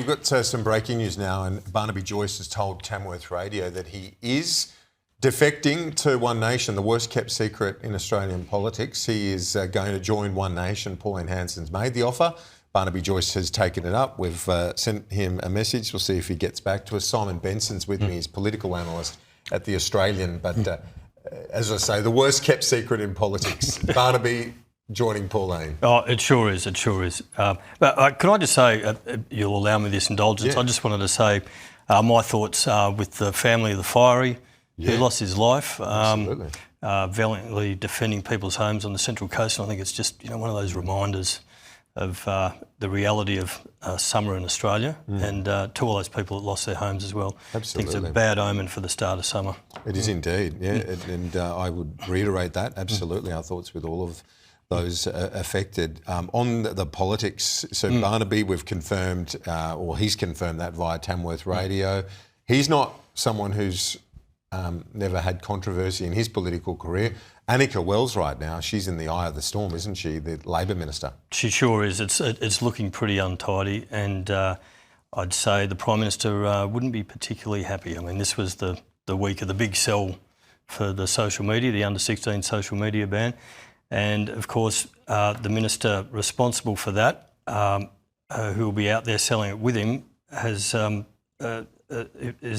We've got some breaking news now, and Barnaby Joyce has told Tamworth Radio that he is defecting to One Nation, the worst kept secret in Australian politics. He is going to join One Nation. Pauline Hanson's made the offer. Barnaby Joyce has taken it up. We've sent him a message. We'll see if he gets back to us. Simon Benson's with me. He's political analyst at The Australian. But as I say, the worst kept secret in politics. Barnaby joining Pauline. Oh, it sure is. It sure is. But can I just say, you'll allow me this indulgence, I just wanted to say my thoughts with the family of the fiery who lost his life, valiantly defending people's homes on the Central Coast. And I think it's just one of those reminders of the reality of summer in Australia, and to all those people that lost their homes as well. Absolutely. I think it's a bad omen for the start of summer. It is indeed, yeah. And I would reiterate that, absolutely. Our thoughts with all of those affected. On the politics, so Barnaby, we've confirmed, or he's confirmed that via Tamworth Radio. He's not someone who's never had controversy in his political career. Annika Wells right now, she's in the eye of the storm, isn't she, the Labor Minister? She sure is. It's looking pretty untidy, and I'd say the Prime Minister wouldn't be particularly happy. I mean, this was the week of the big sell for the social media, the under-16 social media ban. And of course, the minister responsible for that, who will be out there selling it with him, is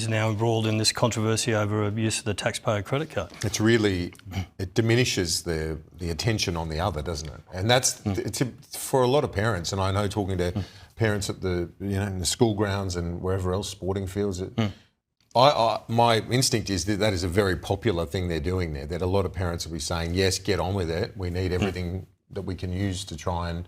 now embroiled in this controversy over use of the taxpayer credit card. It's really, it diminishes the attention on the other, doesn't it? And that's it's for a lot of parents. And I know talking to parents at the in the school grounds and wherever else, sporting fields. My instinct is that is a very popular thing they're doing there, that a lot of parents will be saying, yes, get on with it. We need everything that we can use to try and,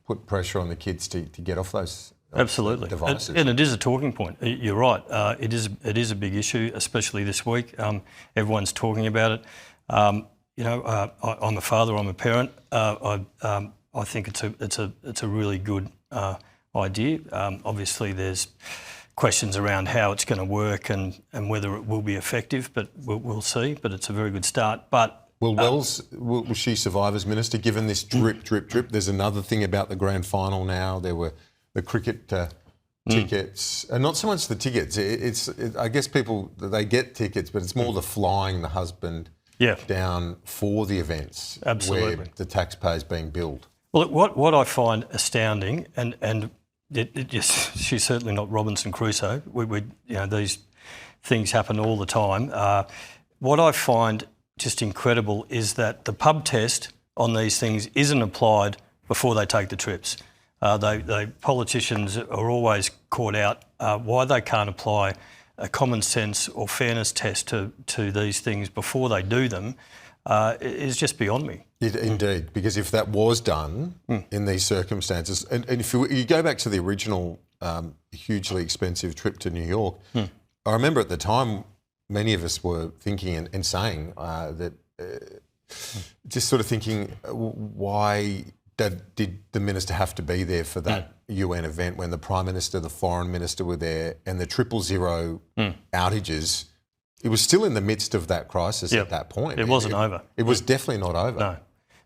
put pressure on the kids to get off those devices. And it is a talking point. You're right. It is a big issue, especially this week. Everyone's talking about it. I'm a father, I'm a parent. I think it's a really good idea. Obviously, there's questions around how it's going to work and whether it will be effective, but we'll see. But it's a very good start. But will she survive as minister, given this drip? There's another thing about the grand final now. There were the cricket tickets, and not so much the tickets. I guess people, they get tickets, but it's more the flying the husband down for the events. Absolutely. Where the taxpayer's being billed. Well, what I find astounding, and she's certainly not Robinson Crusoe. These things happen all the time. What I find just incredible is that the pub test on these things isn't applied before they take the trips. Politicians are always caught out why they can't apply a common sense or fairness test to these things before they do them. Is just beyond me. Indeed, because if that was done in these circumstances, and if you go back to the original hugely expensive trip to New York, I remember at the time many of us were thinking and saying that, just sort of thinking, why did the minister have to be there for that UN event when the Prime Minister, the Foreign Minister were there, and the 000 outages? It was still in the midst of that crisis at that point. It wasn't over. It was definitely not over.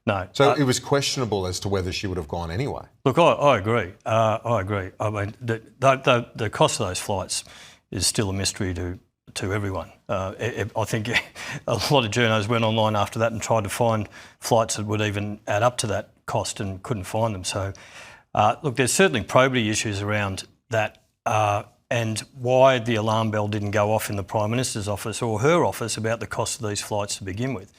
No. So it was questionable as to whether she would have gone anyway. Look, I agree. I agree. I mean, the cost of those flights is still a mystery to everyone. I think a lot of journos went online after that and tried to find flights that would even add up to that cost and couldn't find them. So, look, there's certainly probity issues around that. And why the alarm bell didn't go off in the Prime Minister's office or her office about the cost of these flights to begin with.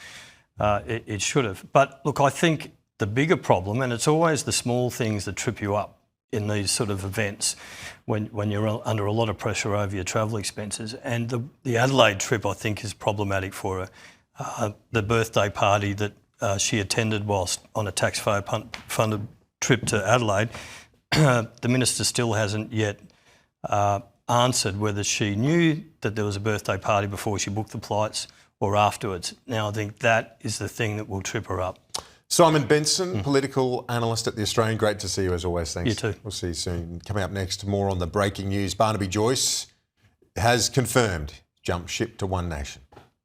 It should have. But look, I think the bigger problem, and it's always the small things that trip you up in these sort of events when you're under a lot of pressure over your travel expenses. And the Adelaide trip, I think, is problematic for her. The birthday party that she attended whilst on a taxpayer-funded trip to Adelaide, the minister still hasn't yet answered whether she knew that there was a birthday party before she booked the flights or afterwards. Now, I think that is the thing that will trip her up. Simon Benson, political analyst at The Australian. Great to see you as always. Thanks. You too. We'll see you soon. Coming up next, more on the breaking news. Barnaby Joyce has confirmed jump ship to One Nation.